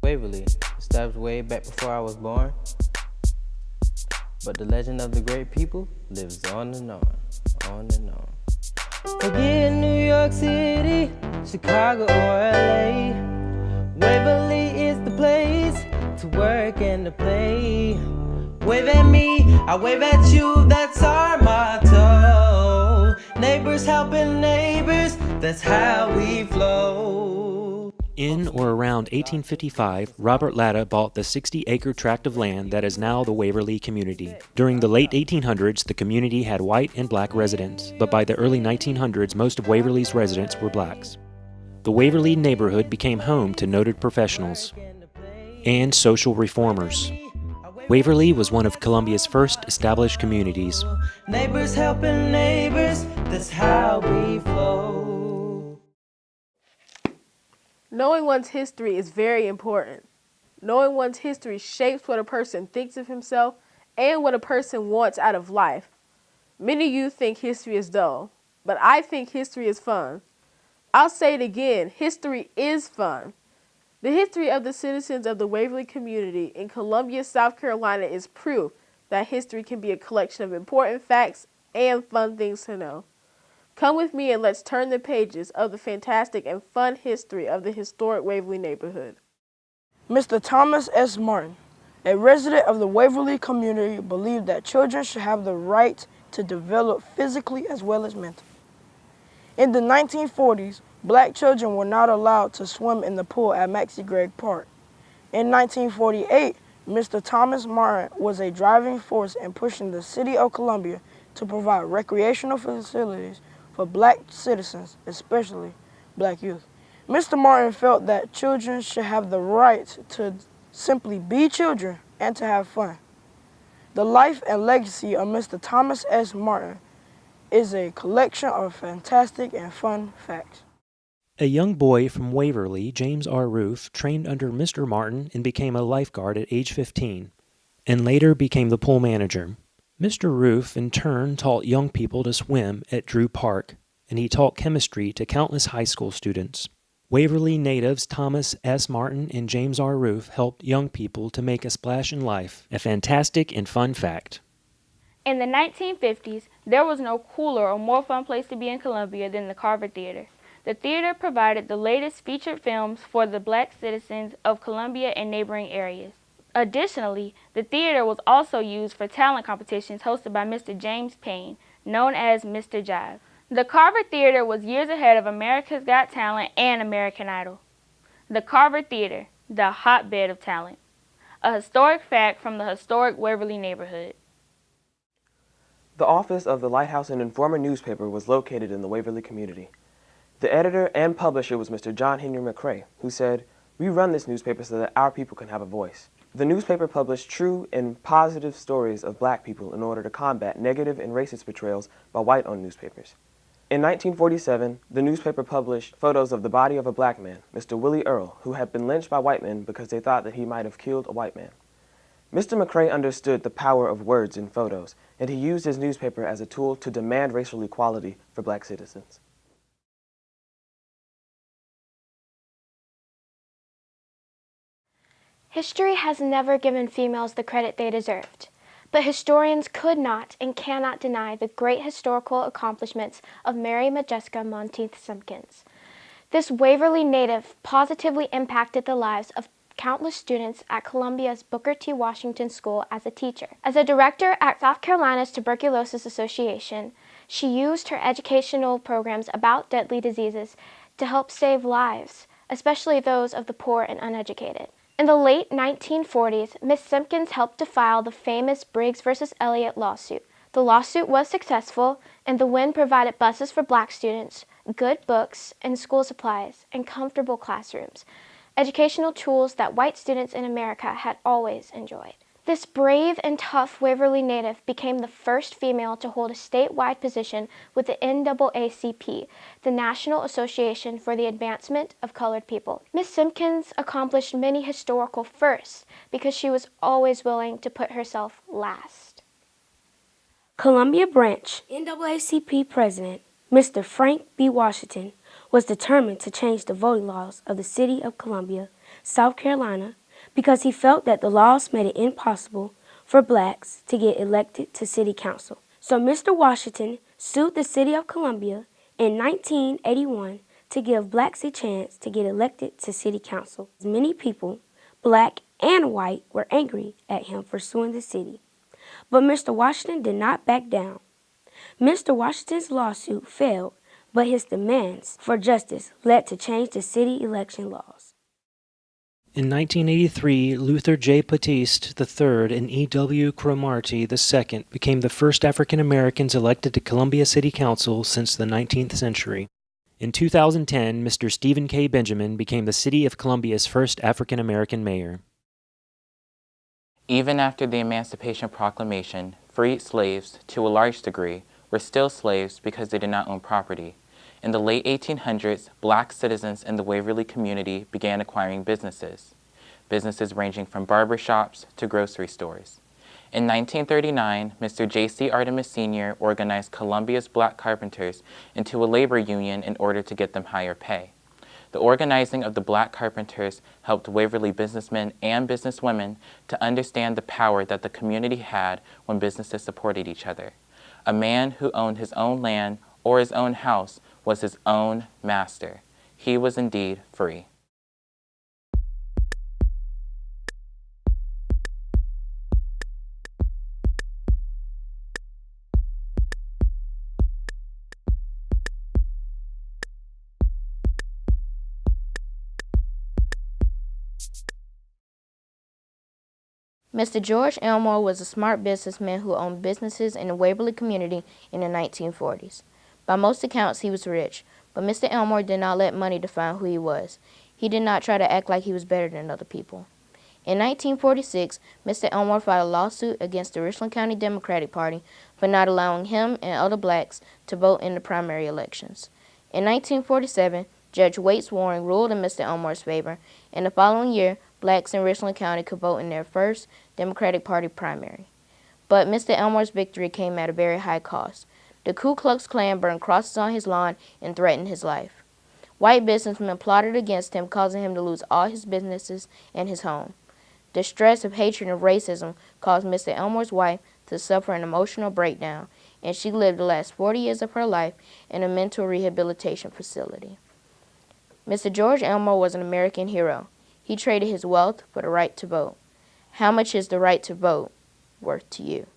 Waverly, established way back before I was born. But the legend of the great people lives on and on and on. Forget New York City, Chicago, or LA. Waverly is the place to work and to play. Wave at me, I wave at you, that's our motto. Neighbors helping neighbors, that's how we flow. In or around 1855, Robert Latta bought the 60-acre tract of land that is now the Waverly community. During the late 1800s, the community had white and black residents, but by the early 1900s, most of Waverly's residents were blacks. The Waverly neighborhood became home to noted professionals and social reformers. Waverly was one of Columbia's first established communities. Neighbors helping neighbors, that's how we flow. Knowing one's history is very important. Knowing one's history shapes what a person thinks of himself and what a person wants out of life. Many of you think history is dull, but I think history is fun. I'll say it again, history is fun. The history of the citizens of the Waverly community in Columbia, South Carolina is proof that history can be a collection of important facts and fun things to know. Come with me and let's turn the pages of the fantastic and fun history of the historic Waverly neighborhood. Mr. Thomas S. Martin, a resident of the Waverly community, believed that children should have the right to develop physically as well as mentally. In the 1940s, black children were not allowed to swim in the pool at Maxie Gregg Park. In 1948, Mr. Thomas Martin was a driving force in pushing the city of Columbia to provide recreational facilities for black citizens, especially black youth. Mr. Martin felt that children should have the right to simply be children and to have fun. The life and legacy of Mr. Thomas S. Martin is a collection of fantastic and fun facts. A young boy from Waverly, James R. Roof, trained under Mr. Martin and became a lifeguard at age 15, and later became the pool manager. Mr. Roof, in turn, taught young people to swim at Drew Park, and he taught chemistry to countless high school students. Waverly natives Thomas S. Martin and James R. Roof helped young people to make a splash in life, a fantastic and fun fact. In the 1950s, there was no cooler or more fun place to be in Columbia than the Carver Theatre. The theater provided the latest featured films for the black citizens of Columbia and neighboring areas. Additionally, the theater was also used for talent competitions hosted by Mr. James Payne, known as Mr. Jive. The Carver Theatre was years ahead of America's Got Talent and American Idol. The Carver Theatre, the hotbed of talent. A historic fact from the historic Waverly neighborhood. The office of the Lighthouse and Informer newspaper was located in the Waverly community. The editor and publisher was Mr. John Henry McCrae, who said, "We run this newspaper so that our people can have a voice." The newspaper published true and positive stories of black people in order to combat negative and racist portrayals by white-owned newspapers. In 1947, the newspaper published photos of the body of a black man, Mr. Willie Earl, who had been lynched by white men because they thought that he might have killed a white man. Mr. McCrae understood the power of words in photos, and he used his newspaper as a tool to demand racial equality for black citizens. History has never given females the credit they deserved, but historians could not and cannot deny the great historical accomplishments of Mary Majeska Monteith Simpkins. This Waverly native positively impacted the lives of countless students at Columbia's Booker T. Washington School as a teacher. As a director at South Carolina's Tuberculosis Association, she used her educational programs about deadly diseases to help save lives, especially those of the poor and uneducated. In the late 1940s, Miss Simpkins helped to file the famous Briggs v. Elliott lawsuit. The lawsuit was successful, and the win provided buses for black students, good books and school supplies, and comfortable classrooms, educational tools that white students in America had always enjoyed. This brave and tough Waverly native became the first female to hold a statewide position with the NAACP, the National Association for the Advancement of Colored People. Miss Simpkins accomplished many historical firsts because she was always willing to put herself last. Columbia Branch NAACP President Mr. Frank B. Washington was determined to change the voting laws of the city of Columbia South Carolina, because he felt that the laws made it impossible for blacks to get elected to city council. So Mr. Washington sued the city of Columbia in 1981 to give blacks a chance to get elected to city council. Many people, black and white, were angry at him for suing the city. But Mr. Washington did not back down. Mr. Washington's lawsuit failed, but his demands for justice led to change the city election laws. In 1983, Luther J. Batiste III and E.W. Cromartie II became the first African Americans elected to Columbia City Council since the 19th century. In 2010, Mr. Stephen K. Benjamin became the City of Columbia's first African American mayor. Even after the Emancipation Proclamation, freed slaves, to a large degree, were still slaves because they did not own property. In the late 1800s, black citizens in the Waverly community began acquiring businesses ranging from barber shops to grocery stores. In 1939, Mr. J.C. Artemis Sr. organized Columbia's black carpenters into a labor union in order to get them higher pay. The organizing of the black carpenters helped Waverly businessmen and businesswomen to understand the power that the community had when businesses supported each other. A man who owned his own land or his own house was his own master. He was indeed free. Mr. George Elmore was a smart businessman who owned businesses in the Waverly community in the 1940s. By most accounts, he was rich, but Mr. Elmore did not let money define who he was. He did not try to act like he was better than other people. In 1946, Mr. Elmore filed a lawsuit against the Richland County Democratic Party for not allowing him and other blacks to vote in the primary elections. In 1947, Judge Waits Waring ruled in Mr. Elmore's favor, and the following year, blacks in Richland County could vote in their first Democratic Party primary. But Mr. Elmore's victory came at a very high cost. The Ku Klux Klan burned crosses on his lawn and threatened his life. White businessmen plotted against him, causing him to lose all his businesses and his home. The stress of hatred and racism caused Mr. Elmore's wife to suffer an emotional breakdown, and she lived the last 40 years of her life in a mental rehabilitation facility. Mr. George Elmore was an American hero. He traded his wealth for the right to vote. How much is the right to vote worth to you?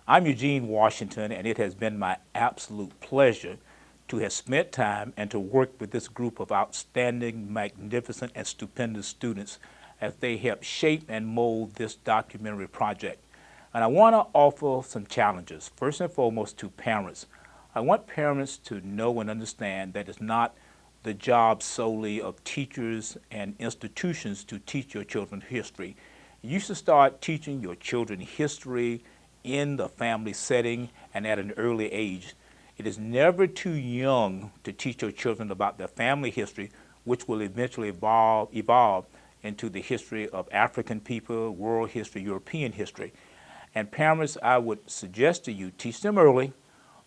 I'm Eugene Washington, and it has been my absolute pleasure to have spent time and to work with this group of outstanding, magnificent, and stupendous students as they help shape and mold this documentary project. And I want to offer some challenges, first and foremost to parents. I want parents to know and understand that it's not the job solely of teachers and institutions to teach your children history. You should start teaching your children history in the family setting and at an early age. It is never too young to teach your children about their family history, which will eventually evolve into the history of African people, world history, European history. And parents, I would suggest to you, teach them early.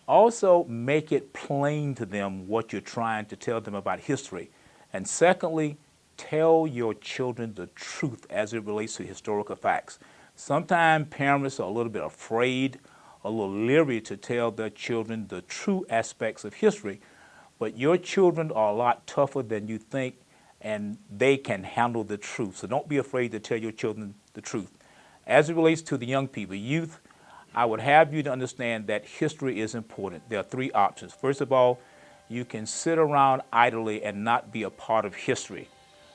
Also, make it plain to them what you're trying to tell them about history. And secondly, tell your children the truth as it relates to historical facts. Sometimes parents are a little bit afraid, a little leery to tell their children the true aspects of history, but your children are a lot tougher than you think, and they can handle the truth. So don't be afraid to tell your children the truth. As it relates to the young people, youth, I would have you to understand that history is important. There are three options. First of all, you can sit around idly and not be a part of history,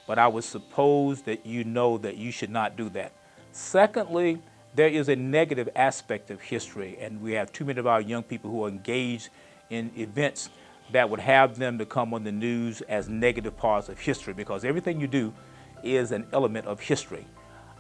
but I would suppose that you know that you should not do that. Secondly, there is a negative aspect of history, and we have too many of our young people who are engaged in events that would have them to come on the news as negative parts of history, because everything you do is an element of history.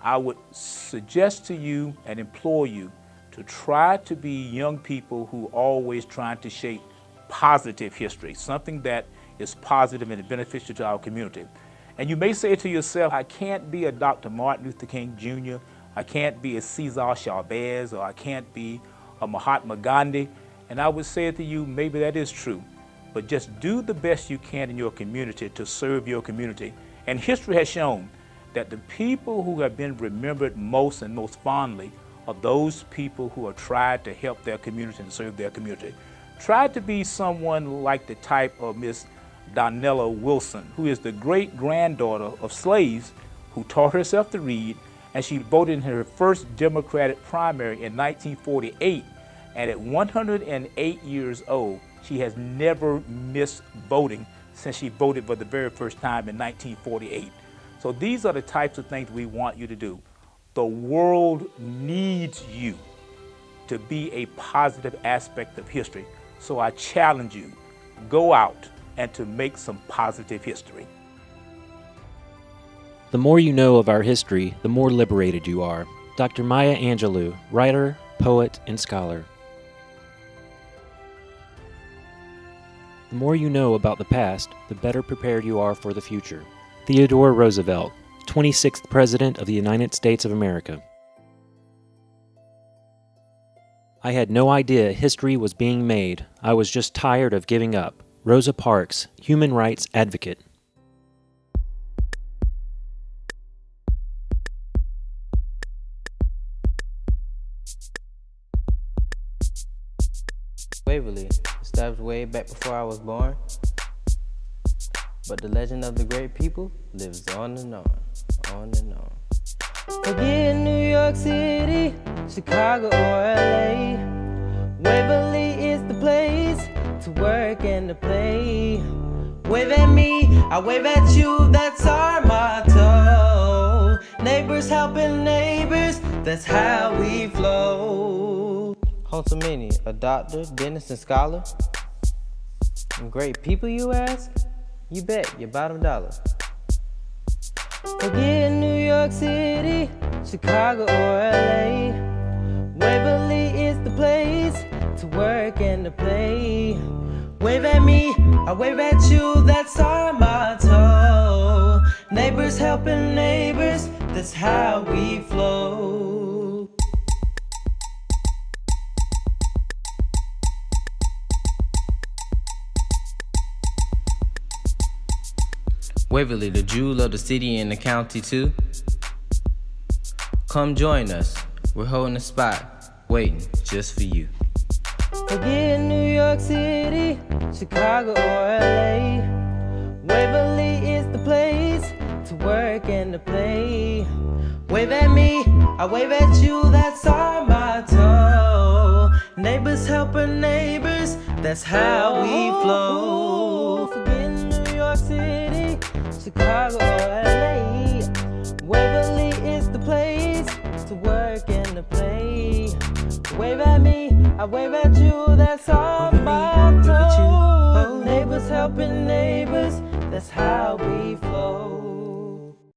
I would suggest to you and implore you to try to be young people who are always trying to shape positive history, something that is positive and beneficial to our community. And you may say to yourself, I can't be a Dr. Martin Luther King Jr., I can't be a Cesar Chavez, or I can't be or Mahatma Gandhi, and I would say to you, maybe that is true, but just do the best you can in your community to serve your community. And history has shown that the people who have been remembered most and most fondly are those people who have tried to help their community and serve their community. Try to be someone like the type of Miss Donella Wilson, who is the great-granddaughter of slaves who taught herself to read, and she voted in her first Democratic primary in 1948, and at 108 years old, she has never missed voting since she voted for the very first time in 1948. So these are the types of things we want you to do. The world needs you to be a positive aspect of history. So I challenge you, go out and to make some positive history. The more you know of our history, the more liberated you are. Dr. Maya Angelou, writer, poet, and scholar. The more you know about the past, the better prepared you are for the future. Theodore Roosevelt, 26th President of the United States of America. I had no idea history was being made. I was just tired of giving up. Rosa Parks, human rights advocate. Waverly, established way back before I was born. But the legend of the great people lives on and on and on. Forget New York City, Chicago or LA. Waverly is the place to work and to play. Wave at me, I wave at you, that's our motto. Neighbors helping neighbors, that's how we flow. Home to many, a doctor, dentist, and scholar. And great people, you ask? You bet your bottom dollar. Forget New York City, Chicago or LA. Waverly is the place to work and to play. Wave at me, I wave at you, that's our motto. Neighbors helping neighbors, that's how we flow. Waverly, the jewel of the city and the county too. Come join us, we're holding a spot, waiting just for you. Forget New York City, Chicago or LA. Waverly is the place to work and to play. Wave at me, I wave at you, that's our motto. Neighbors helping neighbors, that's how we flow. Forget New York City, Chicago or LA. Waverly is the place to work and to play. Wave at me, I wave at you, that's our motto. Neighbors helping neighbors, that's how we flow.